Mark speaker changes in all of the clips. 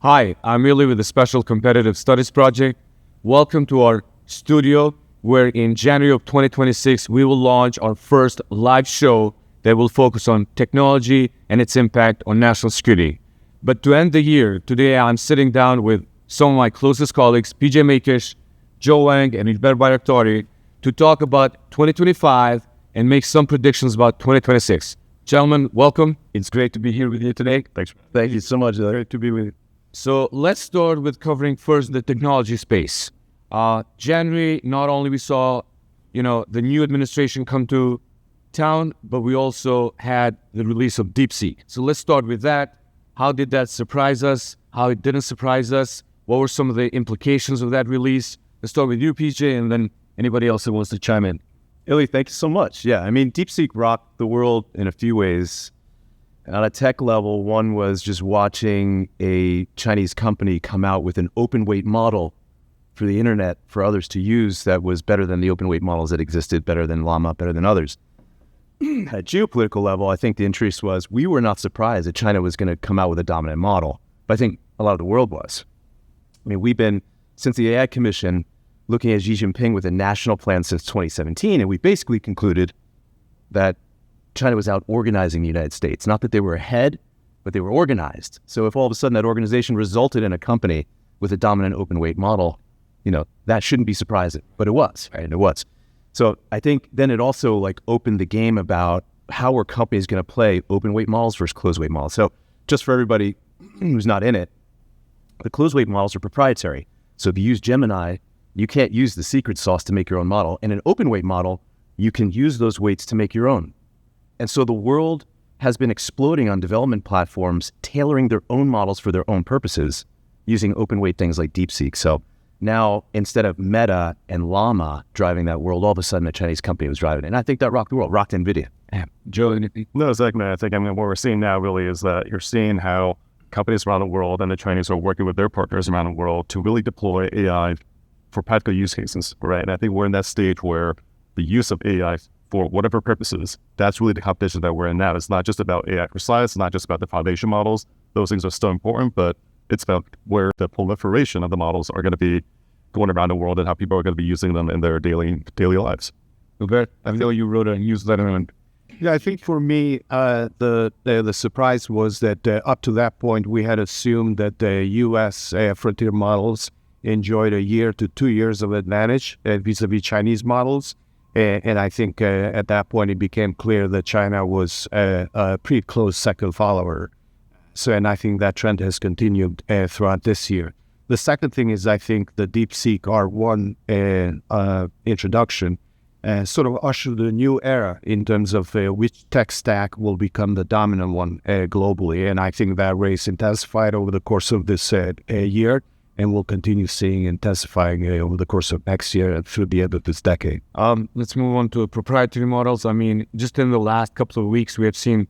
Speaker 1: Hi, I'm Willie with the Special Competitive Studies Project. Welcome to our studio, where in January of 2026, we will launch our first live show that will focus on technology and its impact on national security. But to end the year, today I'm sitting down with some of my closest colleagues, PJ Makish, Joe Wang, and Ilber Bayraktarı, to talk about 2025 and make some predictions about 2026. Gentlemen, welcome. It's great to be here with you today.
Speaker 2: Thanks.
Speaker 3: Thank you so much.
Speaker 2: Great to be with you.
Speaker 1: So let's start with covering first the technology space. January, not only we saw, the new administration come to town, but we also had the release of DeepSeek. So let's start with that. How did that surprise us? How it didn't surprise us? What were some of the implications of that release? Let's start with you, PJ, and then anybody else that wants to chime in.
Speaker 3: Illy, thank you so much. Yeah, I mean, DeepSeek rocked the world in a few ways. On a tech level, one was just watching a Chinese company come out with an open weight model for the internet for others to use that was better than the open weight models that existed, better than Llama, better than others. At geopolitical level, I think the interest was we were not surprised that China was going to come out with a dominant model, but I think a lot of the world was. I mean, we've been, since the AI Commission, looking at Xi Jinping with a national plan since 2017, and we basically concluded that China was out organizing the United States. Not that they were ahead, but they were organized. So if all of a sudden that organization resulted in a company with a dominant open weight model, that shouldn't be surprising, but it was, right? And it was. So I think then it also opened the game about how are companies going to play open weight models versus closed weight models. So just for everybody who's not in it, the closed weight models are proprietary. So if you use Gemini, you can't use the secret sauce to make your own model. In an open weight model, you can use those weights to make your own. And so the world has been exploding on development platforms, tailoring their own models for their own purposes, using open weight things like DeepSeek. So now, instead of Meta and Llama driving that world, all of a sudden a Chinese company was driving it. And I think that rocked the world, rocked Nvidia.
Speaker 1: Joe, anything?
Speaker 2: No, exactly. I think what we're seeing now really is that you're seeing how companies around the world and the Chinese are working with their partners around the world to really deploy AI for practical use cases, right? And I think we're in that stage where the use of AI for whatever purposes, that's really the competition that we're in now. It's not just about AI for science, it's not just about the foundation models. Those things are still important, but it's about where the proliferation of the models are going to be going around the world and how people are going to be using them in their daily lives.
Speaker 1: Hubert, I know you wrote a newsletter on.
Speaker 4: Yeah, I think for me, the surprise was that up to that point, we had assumed that the U.S. frontier models enjoyed a year to 2 years of advantage vis-a-vis Chinese models. And I think at that point, it became clear that China was a pretty close second follower. So, and I think that trend has continued throughout this year. The second thing is I think the DeepSeek R1 introduction sort of ushered a new era in terms of which tech stack will become the dominant one globally. And I think that race intensified over the course of this year, and we'll continue seeing intensifying over the course of next year and through the end of this decade.
Speaker 1: Let's move on to proprietary models. I mean, just in the last couple of weeks, we have seen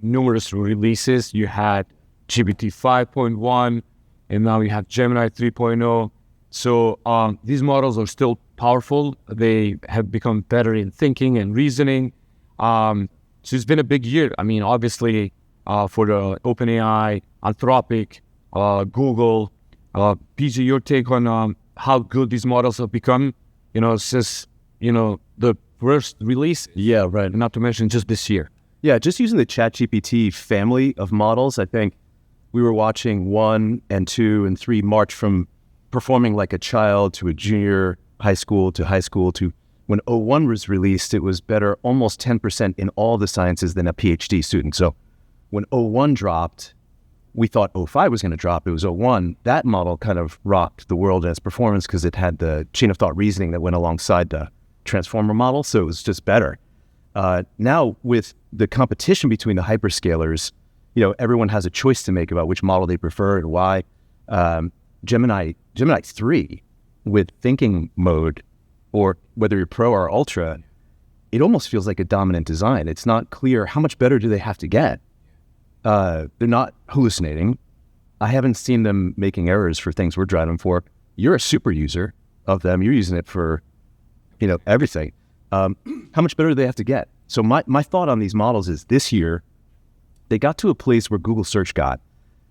Speaker 1: numerous releases. You had GPT 5.1, and now you have Gemini 3.0. So these models are still powerful. They have become better in thinking and reasoning. So it's been a big year. I mean, obviously, for the OpenAI, Anthropic, Google. PJ, your take on how good these models have become, since, the first release?
Speaker 3: Yeah, right.
Speaker 1: Not to mention just this year.
Speaker 3: Yeah, just using the ChatGPT family of models, I think we were watching 1 and 2 and 3 march from performing like a child to a junior high school to when O1 was released, it was better almost 10% in all the sciences than a PhD student. So when O1 dropped, we thought O5 was going to drop. It was O1. That model kind of rocked the world in its performance because it had the chain of thought reasoning that went alongside the transformer model. So it was just better. Now with the competition between the hyperscalers, everyone has a choice to make about which model they prefer and why. Gemini 3 with thinking mode, or whether you're pro or ultra, it almost feels like a dominant design. It's not clear how much better do they have to get. They're not hallucinating. I haven't seen them making errors for things we're driving for. You're a super user of them. You're using it for, everything. How much better do they have to get? So my thought on these models is this year, they got to a place where Google search got.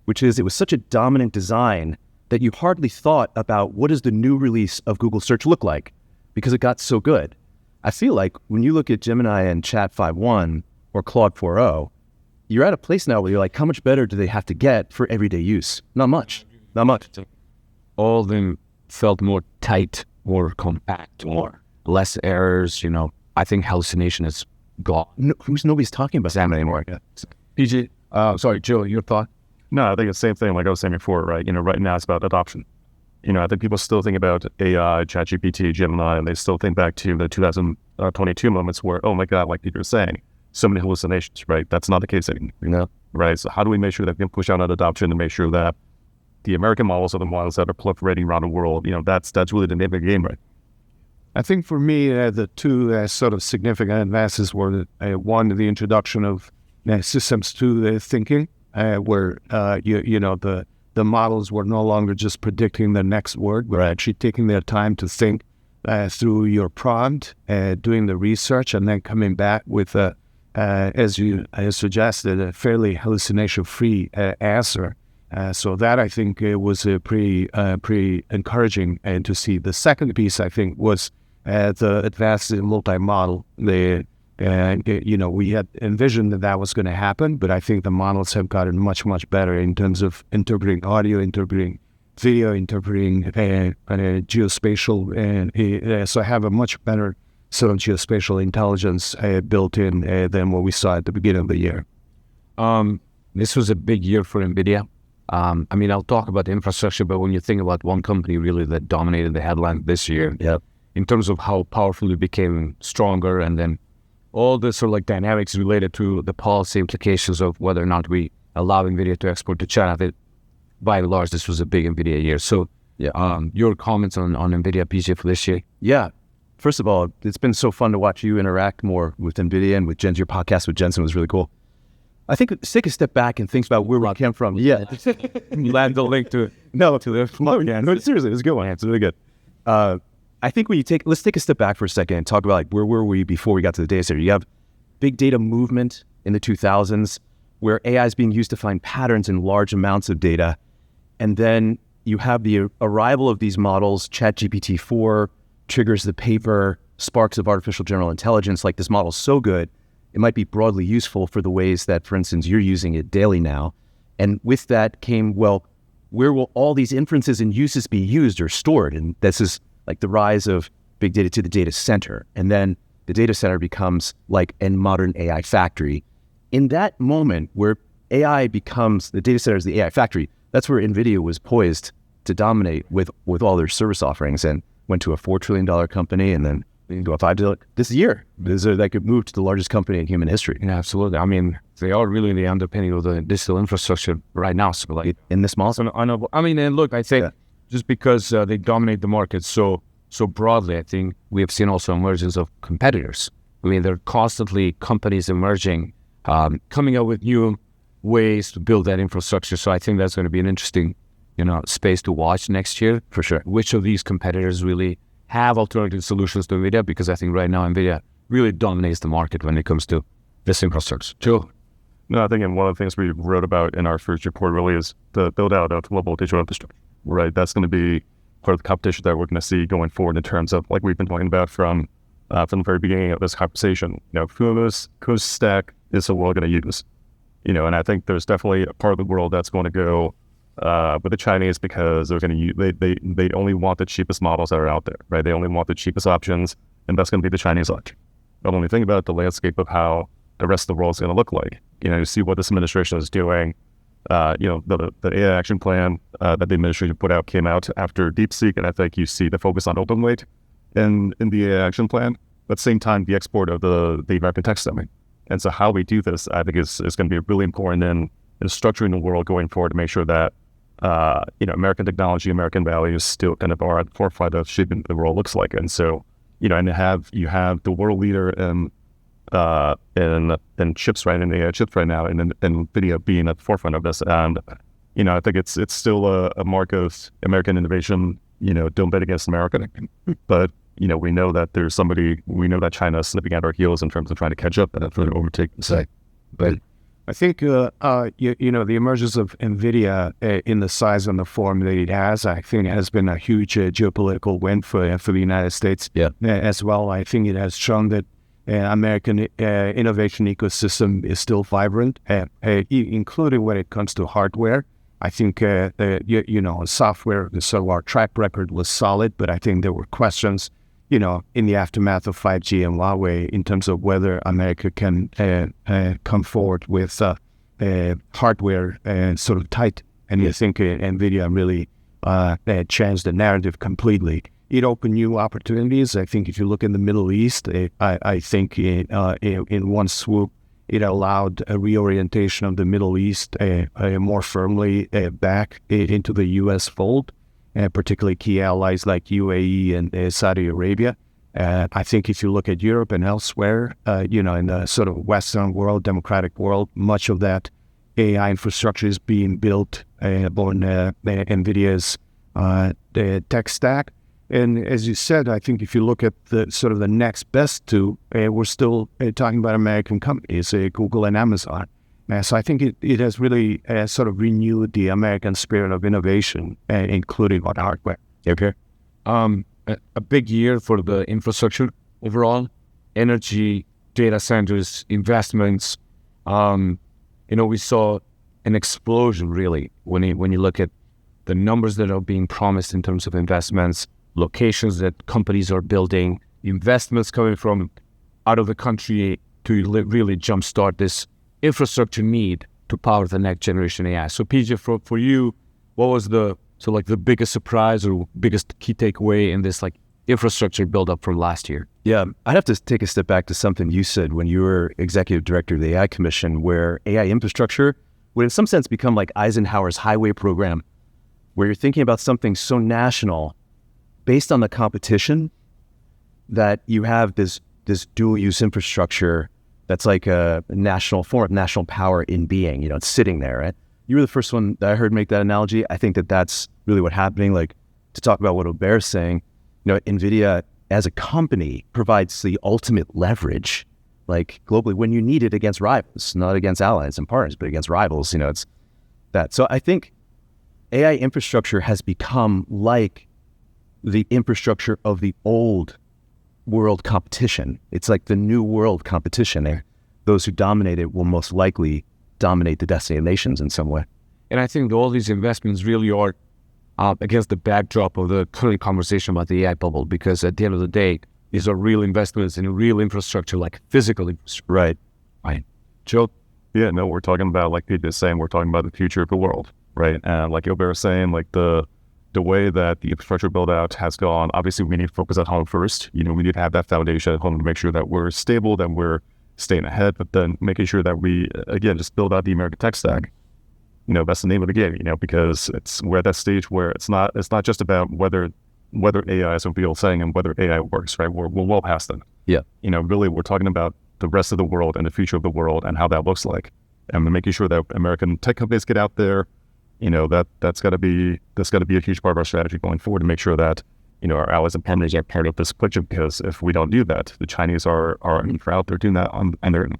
Speaker 3: which is it was such a dominant design that you hardly thought about what does the new release of Google Search look like, because it got so good. I feel like when you look at Gemini and Chat 5.1 or Claude 4.0, you're at a place now where you're like, how much better do they have to get for everyday use? Not much. Not much.
Speaker 1: All of them felt more tight, more compact, more less errors. I think hallucination is gone.
Speaker 3: Nobody's talking about that anymore.
Speaker 1: Yeah. PJ, sorry, Joe, your thought?
Speaker 2: No, I think it's the same thing like I was saying before, right? Right now it's about adoption. I think people still think about AI, ChatGPT, Gemini, and they still think back to the 2022 moments where, oh my God, like Peter was saying, so many hallucinations, right? That's not the case anymore, right? So how do we make sure that we can push out that adoption and make sure that the American models are the models that are proliferating around the world? That's really the name of the game, right?
Speaker 4: I think for me, the two sort of significant advances were, one, the introduction of systems to thinking, where the models were no longer just predicting the next word, but actually taking their time to think through your prompt, doing the research, and then coming back with, as you suggested, a fairly hallucination-free answer. So that, I think, was pretty encouraging to see. The second piece, I think, was the advances in multi-model. We had envisioned that was going to happen, but I think the models have gotten much, much better in terms of interpreting audio, interpreting video, interpreting geospatial, and so have a much better sort of geospatial intelligence built in than what we saw at the beginning of the year.
Speaker 1: This was a big year for Nvidia. I'll talk about the infrastructure, but when you think about one company really that dominated the headline this year, in terms of how powerful it became stronger, and then all the sort of like dynamics related to the policy implications of whether or not we allow Nvidia to export to China, that by and large, this was a big Nvidia year. So your comments on Nvidia, PJ, for this year?
Speaker 3: Yeah. First of all, it's been so fun to watch you interact more with Nvidia and with Jensen. Your podcast with Jensen was really cool. I think let's take a step back and think about where we came from. Yeah.
Speaker 1: Land the link to it.
Speaker 3: No, seriously, it was a good one. It's really good. I think let's take a step back for a second and talk about like where were we before we got to the data center. You have big data movement in the 2000s where AI is being used to find patterns in large amounts of data. And then you have the arrival of these models. ChatGPT 4 triggers the paper, sparks of artificial general intelligence. Like, this model's so good, it might be broadly useful for the ways that, for instance, you're using it daily now. And with that came, well, where will all these inferences and uses be used or stored? And this is like the rise of big data to the data center. And then the data center becomes like a modern AI factory. In that moment where AI becomes, the data center is the AI factory, that's where Nvidia was poised to dominate with all their service offerings, and went to a $4 trillion company and then into a $5 trillion this year. They could move to the largest company in human history.
Speaker 1: Yeah, absolutely. They are really the underpinning of the digital infrastructure right now. So like
Speaker 3: in this model.
Speaker 1: So and look, I think just because they dominate the market so broadly, I think we have seen also emergence of competitors. There are constantly companies emerging, coming up with new ways to build that infrastructure. So I think that's going to be an interesting, space to watch next year for sure. Which of these competitors really have alternative solutions to Nvidia? Because I think right now Nvidia really dominates the market when it comes to this infrastructure. Joe?
Speaker 2: No, I think one of the things we wrote about in our first report really is the build out of global digital infrastructure, right? That's going to be part of the competition that we're going to see going forward in terms of, like we've been talking about from the very beginning of this conversation, whose stack is the world going to use? And I think there's definitely a part of the world that's going to go with the Chinese, because they're going to use, they only want the cheapest models that are out there, right? They only want the cheapest options, and that's going to be the Chinese option. But when we think about the landscape of how the rest of the world is going to look like, you see what this administration is doing. The AI action plan that the administration put out came out after DeepSeek, and I think you see the focus on open weight in the AI action plan, but at the same time, the export of the American tech summit. And so how we do this, I think, is going to be really important in structuring the world going forward to make sure that, American technology, American values still kind of are at the forefront of shaping the world looks like. And so, and you have the world leader in chips, right, in AI chips right now, and Nvidia being at the forefront of this. And, I think it's still a mark of American innovation, don't bet against America. But, we know that China is slipping at our heels in terms of trying to catch up and trying to overtake the site.
Speaker 1: But
Speaker 4: I think the emergence of Nvidia in the size and the form that it has, I think, has been a huge geopolitical win for the United States. As well. I think it has shown that American innovation ecosystem is still vibrant, including when it comes to hardware. I think software. So our track record was solid, but I think there were questions, in the aftermath of 5G and Huawei, in terms of whether America can come forward with hardware sort of tight. And I think Nvidia really changed the narrative completely. It opened new opportunities. I think if you look in the Middle East, I think in one swoop, it allowed a reorientation of the Middle East more firmly back into the U.S. fold, particularly key allies like UAE and Saudi Arabia. I think if you look at Europe and elsewhere, in the sort of Western world, democratic world, much of that AI infrastructure is being built on NVIDIA's tech stack. And as you said, I think if you look at the sort of the next best two, we're still talking about American companies, Google and Amazon. So I think it has really sort of renewed the American spirit of innovation, including on hardware.
Speaker 1: Okay. A big year for the infrastructure overall, energy, data centers, investments. We saw an explosion really when you look at the numbers that are being promised in terms of investments, locations that companies are building, investments coming from out of the country to really jumpstart this infrastructure need to power the next generation AI. So PJ, for you, what was the biggest surprise or biggest key takeaway in this infrastructure buildup from last year?
Speaker 3: Yeah, I'd have to take a step back to something you said when you were executive director of the AI Commission, where AI infrastructure would in some sense become like Eisenhower's highway program, where you're thinking about something so national based on the competition that you have this dual use infrastructure that's like a national form of national power in being, it's sitting there, right? You were the first one that I heard make that analogy. I think that that's really what's happening. To talk about what Aubert's saying, NVIDIA as a company provides the ultimate leverage, globally when you need it against rivals, not against allies and partners, but against rivals, it's that. So I think AI infrastructure has become like the infrastructure of the old world competition. It's like the new world competition there. Those who dominate it will most likely dominate the destiny of nations in some way.
Speaker 1: And I think all these investments really are against the backdrop of the current conversation about the AI bubble, because at the end of the day, these are real investments in real infrastructure, like physical infrastructure. Right. Joe?
Speaker 2: Yeah, no, we're talking about, like Pete is saying, we're talking about the future of the world, right? And like Aubert is saying, the way that the infrastructure build out has gone, obviously we need to focus at home first. We need to have that foundation at home to make sure that we're stable, that we're staying ahead, but then making sure that we, again, just build out the American tech stack. That's the name of the game, because we're at that stage where it's not just about whether AI, as Aubert was saying, and whether AI works, right? We're well past that.
Speaker 3: Yeah.
Speaker 2: Really we're talking about the rest of the world and the future of the world and how that looks like. And making sure that American tech companies get out there, that's got to be a huge part of our strategy going forward to make sure that our allies and partners are part of this picture. Because if we don't do that, the Chinese are out there doing that on their own.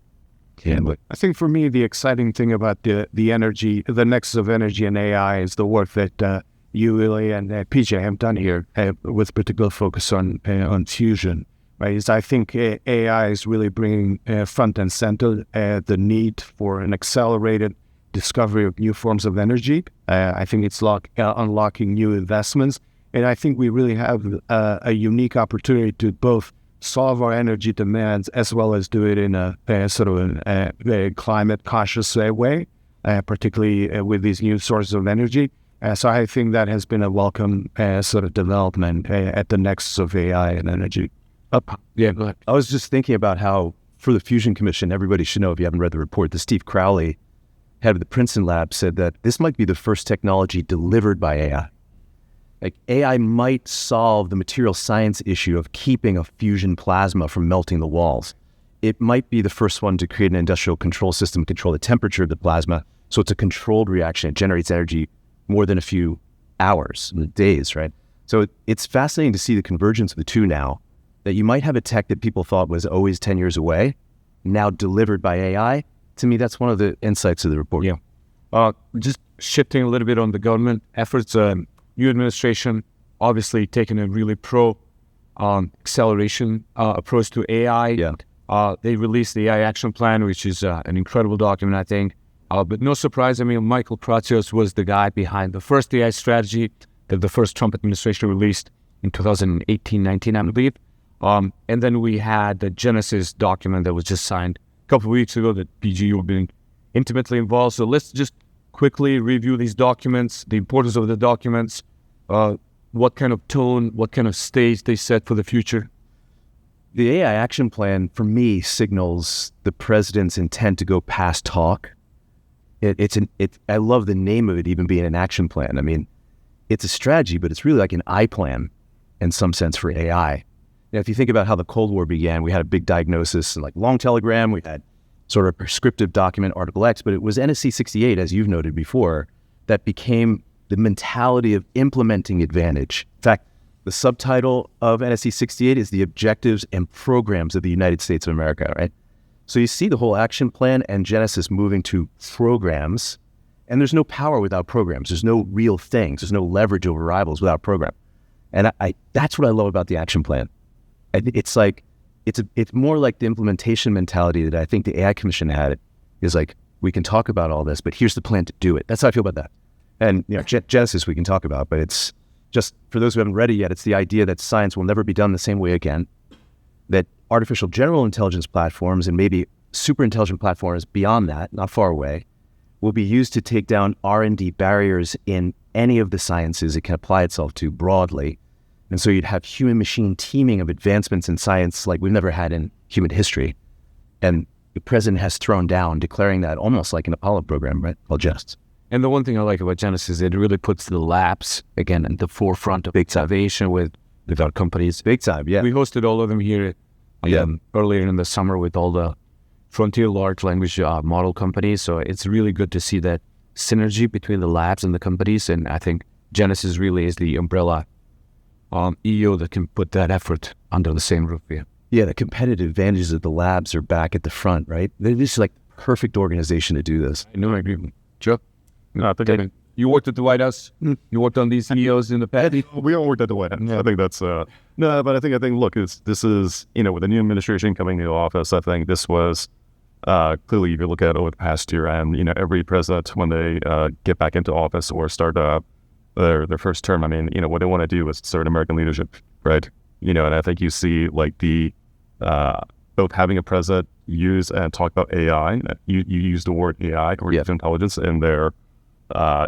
Speaker 4: Yeah, I think for me the exciting thing about the energy, the nexus of energy and AI, is the work that you, Willie, and PJ have done here with particular focus on fusion. Right? Is I think AI is really bringing front and center the need for an accelerated discovery of new forms of energy. I think it's unlocking new investments. And I think we really have a unique opportunity to both solve our energy demands as well as do it in a sort of a climate conscious way, particularly with these new sources of energy. So I think that has been a welcome sort of development at the nexus of AI and energy.
Speaker 1: Yeah, go ahead.
Speaker 3: I was just thinking about how for the Fusion Commission, everybody should know, if you haven't read the report, that Steve Crowley, head of the Princeton lab, said that this might be the first technology delivered by AI. AI might solve the material science issue of keeping a fusion plasma from melting the walls. It might be the first one to create an industrial control system, control the temperature of the plasma, so it's a controlled reaction. It generates energy more than a few hours, days, right? So it's fascinating to see the convergence of the two now, that you might have a tech that people thought was always 10 years away, now delivered by AI to me, that's one of the insights of the report.
Speaker 1: Yeah. Just shifting a little bit on the government efforts, new administration obviously taking a really acceleration approach to AI.
Speaker 3: Yeah.
Speaker 1: They released the AI action plan, which is an incredible document, I think. But no surprise, I mean, Michael Pratsios was the guy behind the first AI strategy that the first Trump administration released in 2018-19, I believe. And then we had the Genesis document that was just signed a couple of weeks ago that PG were being intimately involved. So let's just quickly review these documents, the importance of the documents, what kind of tone, what kind of stage they set for the future.
Speaker 3: The AI action plan, for me, signals the president's intent to go past talk. I love the name of it even being an action plan. I mean, it's a strategy, but it's really like an I plan in some sense for AI. Now, if you think about how the Cold War began, we had a big diagnosis and like long telegram, we had sort of a prescriptive document, Article X, but it was NSC 68, as you've noted before, that became the mentality of implementing advantage. In fact, the subtitle of NSC 68 is the objectives and programs of the United States of America, right? So you see the whole action plan and Genesis moving to programs, and there's no power without programs. There's no real things. There's no leverage over rivals without program. And that's what I love about the action plan. It's like, it's more like the implementation mentality that I think the AI Commission had. Is like, we can talk about all this, but here's the plan to do it. That's how I feel about that. And Genesis we can talk about, but it's just, for those who haven't read it yet, it's the idea that science will never be done the same way again, that artificial general intelligence platforms and maybe super intelligent platforms beyond that, not far away, will be used to take down R&D barriers in any of the sciences it can apply itself to broadly. And so you'd have human-machine teaming of advancements in science like we've never had in human history. And the president has thrown down, declaring that almost like an Apollo program, right? Called Genesis.
Speaker 1: And the one thing I like about Genesis is it really puts the labs, again, at the forefront of innovation with our companies.
Speaker 3: Big time, yeah.
Speaker 1: We hosted all of them here earlier in the summer with all the frontier large language model companies. So it's really good to see that synergy between the labs and the companies. And I think Genesis really is the umbrella EO that can put that effort under the same roof here.
Speaker 3: Yeah, the competitive advantages of the labs are back at the front, right? They're just like perfect organization to do this.
Speaker 1: I know, I agree. Joe?
Speaker 2: No, I think
Speaker 1: you worked at the White House? You worked on these EOs in the past?
Speaker 2: we all worked at the White House. Yeah. I think that's no, but I think look, this is with the new administration coming into office. I think this was clearly, if you look at over the past year, and every president when they get back into office or start their first term, I mean, what they want to do is start American leadership, right? And I think you see like the both having a president use and talk about AI. You use the word AI or intelligence in their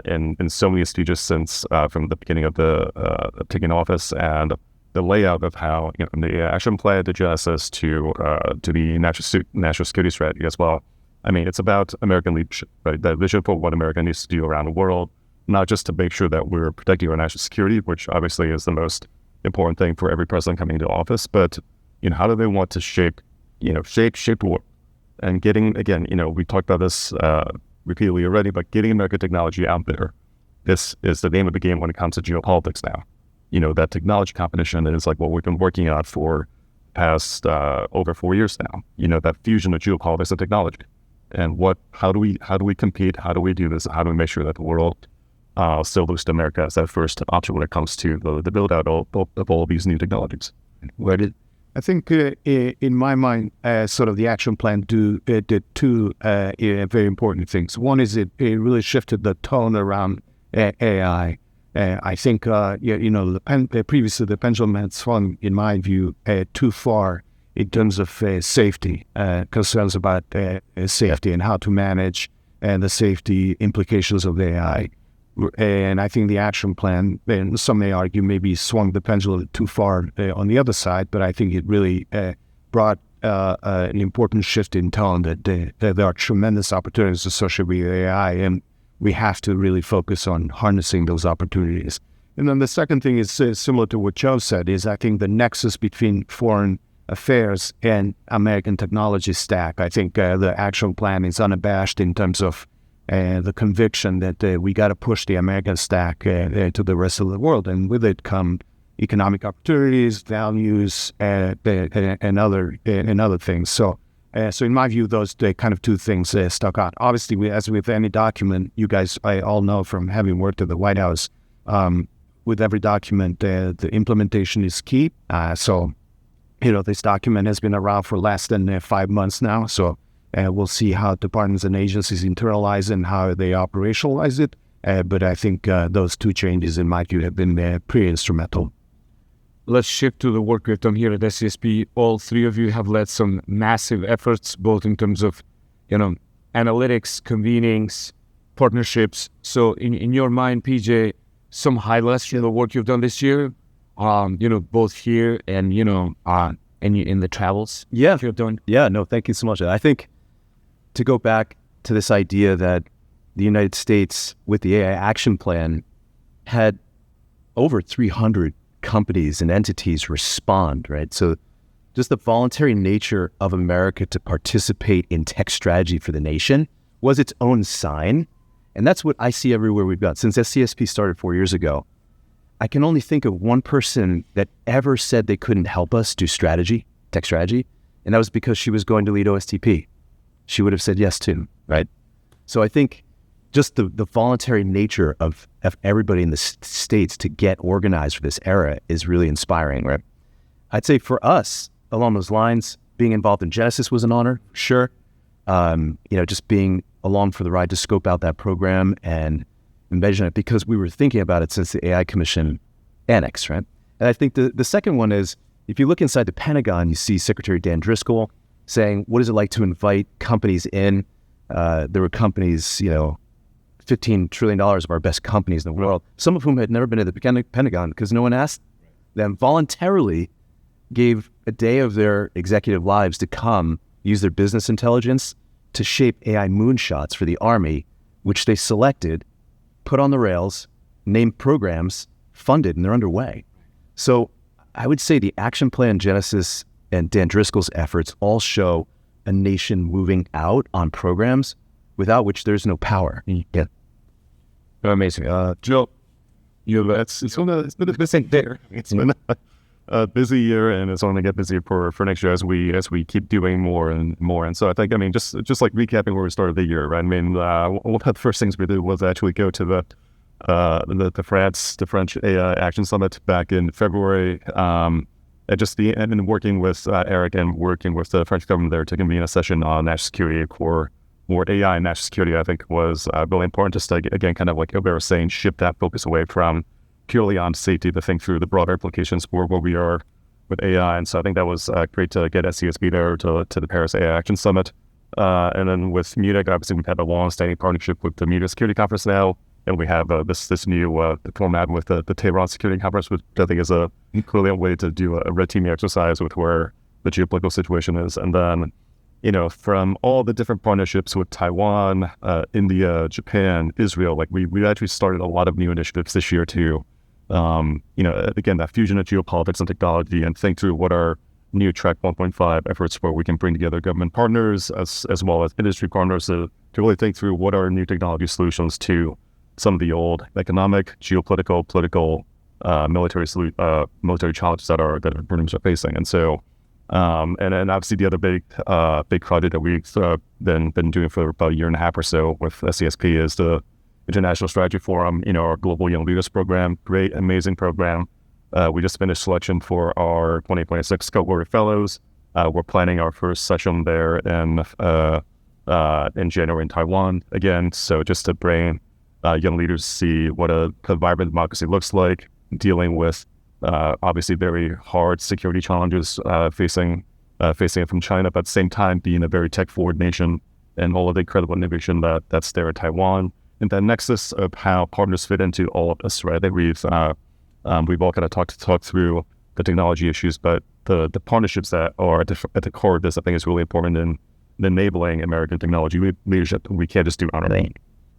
Speaker 2: in so many speeches since from the beginning of the taking office, and the layout of how from the action plan to Genesis to the national security strategy as well. I mean, it's about American leadership, right? That vision for what America needs to do around the world, not just to make sure that we're protecting our national security, which obviously is the most important thing for every president coming into office, but how do they want to shape the world? And getting, again, we talked about this repeatedly already, but getting American technology out there, this is the name of the game when it comes to geopolitics now. That technology competition is like what we've been working on for past over 4 years now. That fusion of geopolitics and technology, and how do we compete? How do we do this? How do we make sure that the world still looks to America as that first option when it comes to the build out of all these new technologies?
Speaker 4: I think in my mind, sort of the action plan did two very important things. One is it really shifted the tone around AI. I think previously the pendulum had swung, in my view, too far in terms of safety, concerns about safety and how to manage the safety implications of AI. And I think the action plan, and some may argue, maybe swung the pendulum too far on the other side, but I think it really brought an important shift in tone that there are tremendous opportunities associated with AI, and we have to really focus on harnessing those opportunities. And then the second thing is similar to what Joe said, is I think the nexus between foreign affairs and American technology stack. I think the action plan is unabashed in terms of the conviction that we got to push the American stack to the rest of the world, and with it come economic opportunities, values, and other things. So So in my view, those kind of two things stuck out. Obviously, as with any document, you guys, I all know from having worked at the White House, with every document, the implementation is key. So, this document has been around for less than 5 months now. So we'll see how departments and agencies internalize and how they operationalize it. But I think those two changes, in my view, have been pretty instrumental.
Speaker 1: Let's shift to the work we've done here at SCSP. All three of you have led some massive efforts, both in terms of, analytics, convenings, partnerships. So in your mind, PJ, some highlights from the work you've done this year, both here and, and in the travels you've done.
Speaker 3: Yeah, no, thank you so much. I think to go back to this idea that the United States, with the AI Action Plan, had over 300 companies and entities respond, right? So just the voluntary nature of America to participate in tech strategy for the nation was its own sign. And that's what I see everywhere we've gone. Since SCSP started 4 years ago, I can only think of one person that ever said they couldn't help us do strategy, tech strategy, and that was because she was going to lead OSTP. She would have said yes too, right? So I think just the voluntary nature of everybody in the States to get organized for this era is really inspiring, right? I'd say for us, along those lines, being involved in Genesis was an honor, sure. Just being along for the ride to scope out that program and envision it, because we were thinking about it since the AI Commission Annex, right? And I think the second one is, if you look inside the Pentagon, you see Secretary Dan Driscoll saying, what is it like to invite companies in? There were companies, $15 trillion of our best companies in the world, some of whom had never been at the Pentagon because no one asked them, voluntarily gave a day of their executive lives to come use their business intelligence to shape AI moonshots for the Army, which they selected, put on the rails, named programs, funded, and they're underway. So I would say the Action Plan, Genesis, and Dan Driscoll's efforts all show a nation moving out on programs without which there's no power. Yeah.
Speaker 1: Amazing.
Speaker 2: Joe, it's been a busy year. It's been a busy year, and it's only going to get busier for next year as we keep doing more and more. And so I think, just like recapping where we started the year, right? One of the first things we did was actually go to the French AI Action Summit back in February, and working with Eric and working with the French government there to convene a session on national security for more AI and national security. I think was really important, just to, again, kind of like Ober was saying, shift that focus away from purely on safety to think through the broader implications for where we are with AI. And so I think that was great to get SCSP there to the Paris AI Action Summit. And then with Munich, obviously we've had a long-standing partnership with the Munich Security Conference now, and we have this new format with the Tehran Security Conference, which I think is clearly a way to do a red teaming exercise with where the geopolitical situation is. And then, from all the different partnerships with Taiwan, India, Japan, Israel, like we actually started a lot of new initiatives this year too. Again, that fusion of geopolitics and technology, and think through what are new Track 1.5 efforts where we can bring together government partners as well as industry partners to really think through what are new technology solutions to some of the old economic, geopolitical, political, military challenges that our partners are facing. And so, and obviously the other big project that we've been doing for about a year and a half or so with SCSP is the International Strategy Forum, our Global Young Leaders Program. Great, amazing program. We just finished selection for our 2026 cohort of fellows. We're planning our first session there in January in Taiwan again. So just to bring young leaders to see what a vibrant democracy looks like, dealing with obviously very hard security challenges facing it from China, but at the same time being a very tech-forward nation and all of the incredible innovation that's there in Taiwan. And that nexus of how partners fit into all of this, right? That we've all kind of talked through the technology issues, but the partnerships that are at the core of this, I think, is really important in enabling American technology leadership. We can't just do it on our own,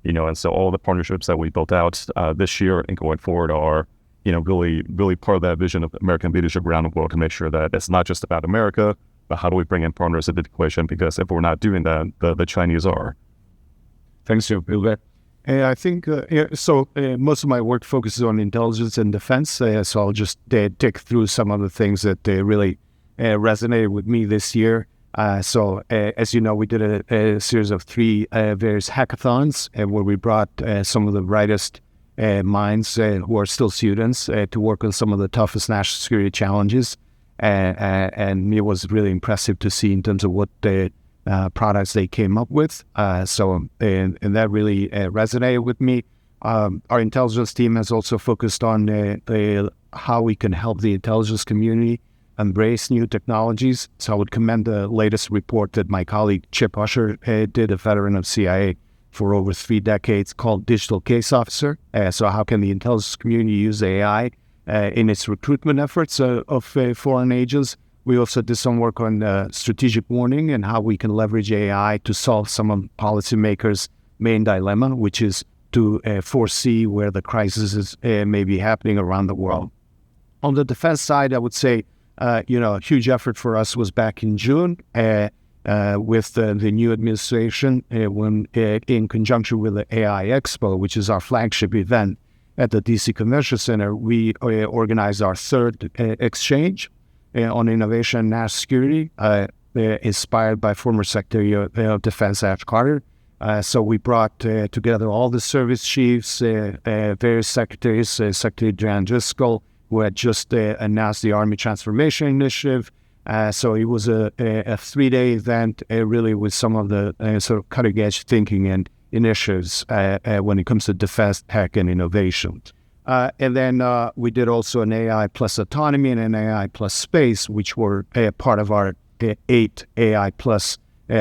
Speaker 2: and so all the partnerships that we built out this year and going forward are, really part of that vision of American leadership around the world, to make sure that it's not just about America, but how do we bring in partners into the equation? Because if we're not doing that, the Chinese are.
Speaker 1: Thanks, Joe. Bill.
Speaker 4: I think, most of my work focuses on intelligence and defense, so I'll just take through some of the things that really resonated with me this year. As you know, we did a series of 3 various hackathons where we brought some of the brightest minds who are still students to work on some of the toughest national security challenges. And it was really impressive to see in terms of what the products they came up with. And that really resonated with me. Our intelligence team has also focused on how we can help the intelligence community embrace new technologies. So I would commend the latest report that my colleague Chip Usher did, a veteran of CIA for over 3 decades, called Digital Case Officer. So how can the intelligence community use AI in its recruitment efforts of foreign agents? We also did some work on strategic warning and how we can leverage AI to solve some of policymakers' main dilemma, which is to foresee where the crises may be happening around the world. On the defense side, I would say, a huge effort for us was back in June with the new administration when in conjunction with the AI Expo, which is our flagship event at the DC Convention Center. We organized our 3rd exchange on innovation and national security, inspired by former Secretary of Defense Ash Carter. So we brought together all the service chiefs, various secretaries, Secretary Jan Driscoll, who had just announced the Army Transformation Initiative. So it was a 3-day event, really with some of the sort of cutting-edge thinking and initiatives when it comes to defense, tech, and innovation. And then we did also an AI plus autonomy and an AI plus space, which were part of our 8 AI plus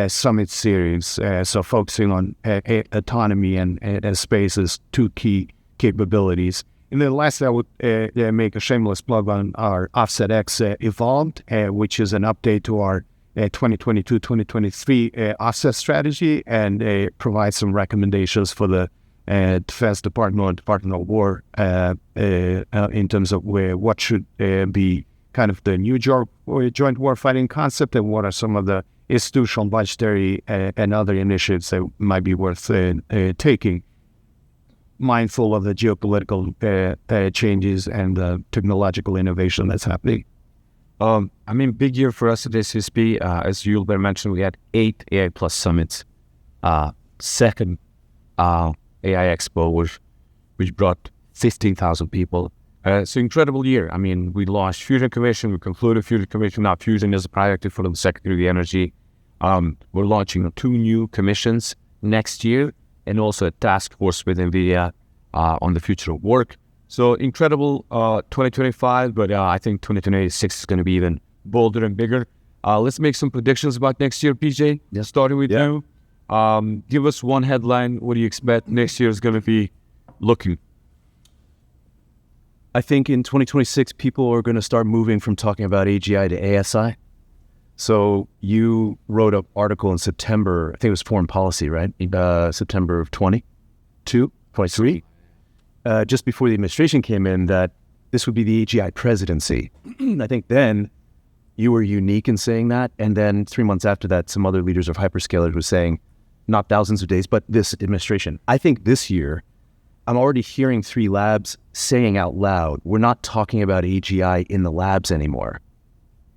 Speaker 4: summit series. So focusing on autonomy and space as 2 key capabilities. And then lastly, I would make a shameless plug on our Offset X Evolved, which is an update to our 2022-2023 offset strategy, and provides some recommendations for the Defense Department or Department of War in terms of what should be kind of the new joint warfighting concept, and what are some of the institutional, budgetary, and other initiatives that might be worth taking, mindful of the geopolitical changes and the technological innovation that's happening.
Speaker 1: Big year for us at SCSP. As Yulber mentioned, we had 8 AI Plus summits. 2nd AI Expo, which brought 15,000 people. It's an incredible year. We launched Fusion Commission. We concluded Fusion Commission. Now Fusion is a priority for the Secretary of Energy. We're launching 2 new commissions next year, and also a task force with Nvidia on the future of work. So incredible 2025, but I think 2026 is going to be even bolder and bigger. Let's make some predictions about next year, PJ.
Speaker 3: Yeah.
Speaker 1: Starting with you. Give us one headline. What do you expect next year is going to be looking?
Speaker 3: I think in 2026, people are going to start moving from talking about AGI to ASI. So you wrote an article in September, I think it was Foreign Policy, right? September of 23, just before the administration came in, that this would be the AGI presidency. I think then you were unique in saying that. And then 3 months after that, some other leaders of hyperscalers were saying, not thousands of days, but this administration. I think this year, I'm already hearing 3 labs saying out loud, we're not talking about AGI in the labs anymore.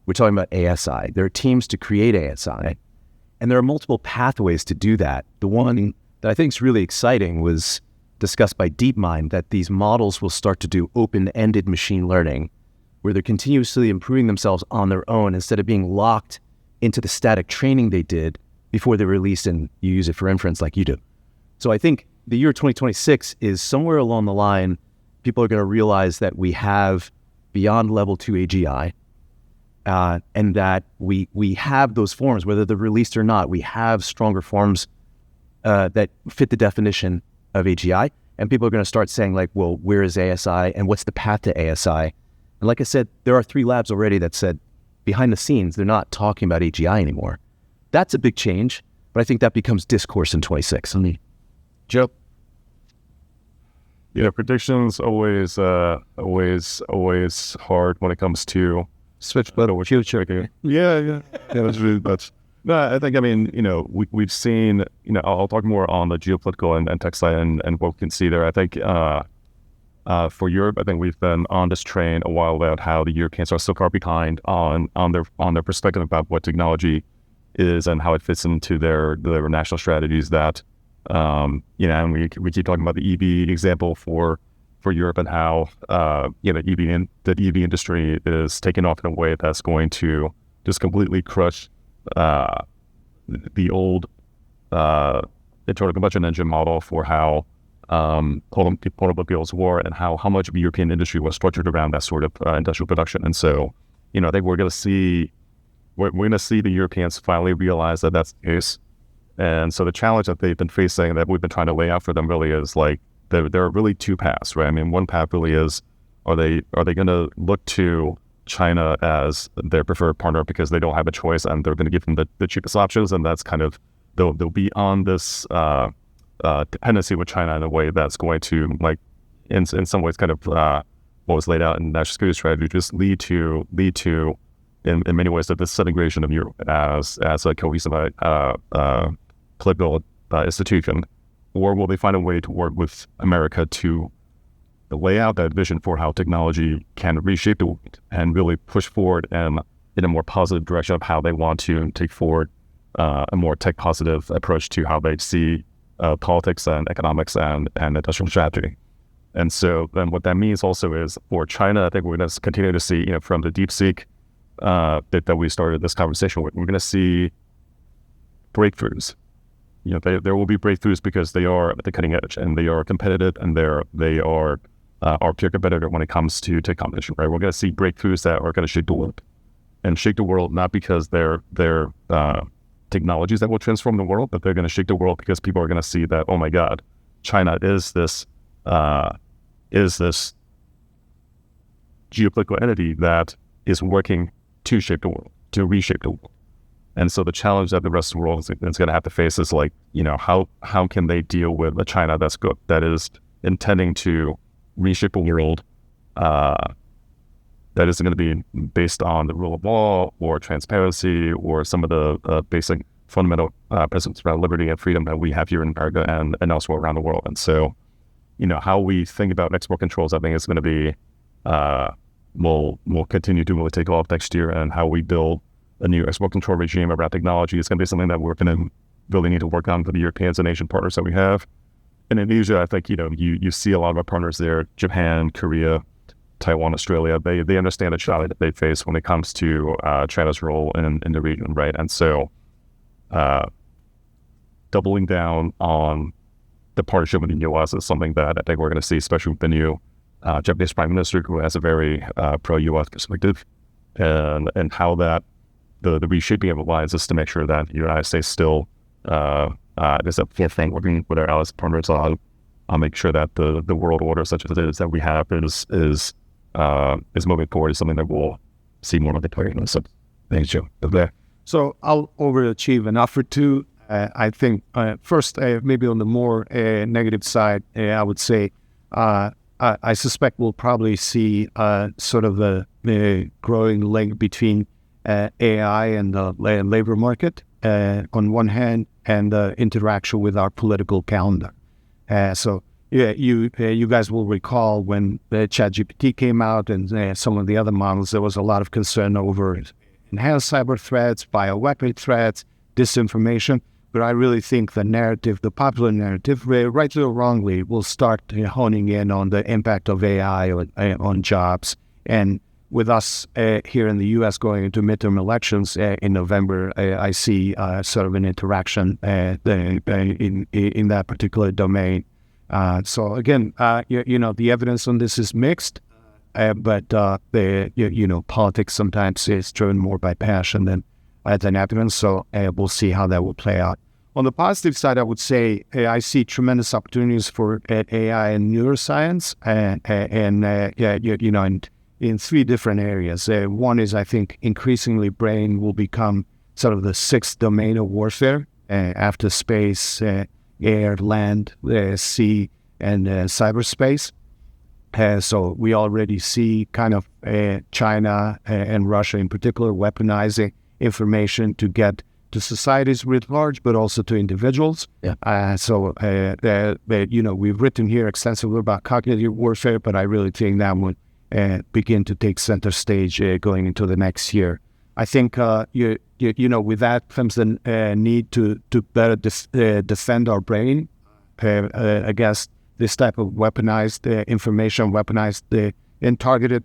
Speaker 3: We're talking about ASI. There are teams to create ASI, and there are multiple pathways to do that. The one that I think is really exciting was discussed by DeepMind, that these models will start to do open-ended machine learning, where they're continuously improving themselves on their own instead of being locked into the static training they did before they're released and you use it for inference like you do. So I think the year 2026 is somewhere along the line, people are going to realize that we have beyond level 2 AGI, and that we have those forms, whether they're released or not. We have stronger forms that fit the definition of AGI, and people are going to start saying like, well, where is ASI and what's the path to ASI? And like I said, there are 3 labs already that said behind the scenes, they're not talking about AGI anymore. That's a big change, but I think that becomes discourse in 26.
Speaker 1: Joe?
Speaker 2: Predictions always hard when it comes to
Speaker 1: Switch better future.
Speaker 2: Yeah, that's really much. No, I think, we've seen, I'll talk more on the geopolitical and tech side and what we can see there. I think for Europe, I think we've been on this train a while about how the Europeans are so far behind on their perspective about what technology is and how it fits into their national strategies. That and we keep talking about the EV example for Europe and how the EV industry is taking off in a way that's going to just completely crush the old internal combustion engine model for how automobiles were, and how much of the European industry was structured around that sort of industrial production. And so, I think we're going to see the Europeans finally realize that that's the case. And so the challenge that they've been facing, that we've been trying to lay out for them, really is like there are really two paths, right? I mean, one path really is, are they going to look to China as their preferred partner because they don't have a choice and they're going to give them the cheapest options, and that's kind of they'll be on this dependency with China in a way that's going to, like, in some ways, kind of what was laid out in national security strategy, just lead to in many ways the disintegration of Europe as a cohesive political institution. Or will they find a way to work with America to lay out that vision for how technology can reshape the world and really push forward in a more positive direction of how they want to take forward a more tech positive approach to how they see politics and economics and industrial strategy. And so then what that means also is for China, I think we're going to continue to see, from the DeepSeek that we started this conversation with, we're going to see breakthroughs. There will be breakthroughs because they are at the cutting edge and they are competitive, and they are our peer competitor when it comes to tech competition, right? We're going to see breakthroughs that are going to shake the world, and shake the world not because they're technologies that will transform the world, but they're going to shake the world because people are going to see that, oh my God, China is this geopolitical entity that is working to shape the world, to reshape the world. And so the challenge that the rest of the world is going to have to face is, like, how can they deal with a China that is intending to reshape a world that isn't going to be based on the rule of law or transparency or some of the basic fundamental principles around liberty and freedom that we have here in America and elsewhere around the world. And so, how we think about export controls, I think, is going to be will continue to really take off next year, and how we build a new export control regime around technology is going to be something that we're going to really need to work on for the Europeans and Asian partners that we have. And in Asia, I think, you see a lot of our partners there, Japan, Korea, Taiwan, Australia, they understand the challenge that they face when it comes to China's role in the region, right? And so doubling down on the partnership with the U.S. is something that I think we're going to see, especially with the new Japanese Prime Minister, who has a very pro-U.S. perspective, and how that the reshaping of alliances to make sure that the United States still is a forefront, working with our allies partners on make sure that the world order such as it is that we have is moving forward, is something that we'll see more of the play. So thanks, Joe.
Speaker 4: So I'll overachieve and offer two. I think first, maybe on the more negative side, I would say I suspect we'll probably see sort of the growing link between AI and the labor market on one hand, and the interaction with our political calendar. So yeah, you guys will recall when the ChatGPT came out and some of the other models, there was a lot of concern over enhanced cyber threats, bioweapon threats, disinformation. But I really think the narrative, the popular narrative, rightly or wrongly, will start honing in on the impact of AI on jobs. And with us here in the U.S. going into midterm elections in November, I see sort of an interaction in that particular domain. So again, the evidence on this is mixed, but politics sometimes is driven more by passion than evidence. So we'll see how that will play out. On the positive side, I would say I see tremendous opportunities for AI and neuroscience, and in three different areas. One is, I think, increasingly brain will become sort of the sixth domain of warfare after space, air, land, sea, and cyberspace. So we already see kind of China and Russia in particular weaponizing information to get to societies writ large, but also to individuals. Yeah. We've written here extensively about cognitive warfare, but I really think that would begin to take center stage going into the next year. I think with that comes the need to better defend our brain against this type of weaponized information, weaponized and targeted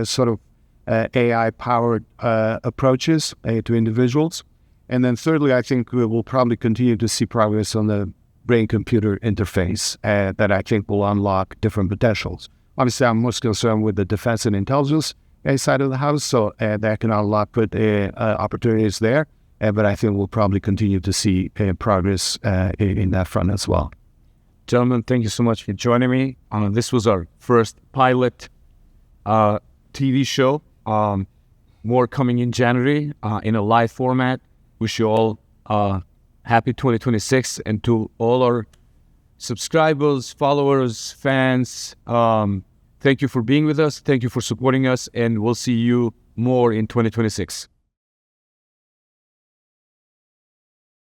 Speaker 4: sort of AI-powered approaches to individuals. And then thirdly, I think we will probably continue to see progress on the brain-computer interface that I think will unlock different potentials. Obviously, I'm most concerned with the defense and intelligence side of the house, so that can unlock good opportunities there. But I think we'll probably continue to see progress in that front as well.
Speaker 1: Gentlemen, thank you so much for joining me. This was our first pilot TV show. More coming in January in a live format. Wish you all happy 2026, and to all our subscribers, followers, fans, thank you for being with us. Thank you for supporting us, and we'll see you more in 2026.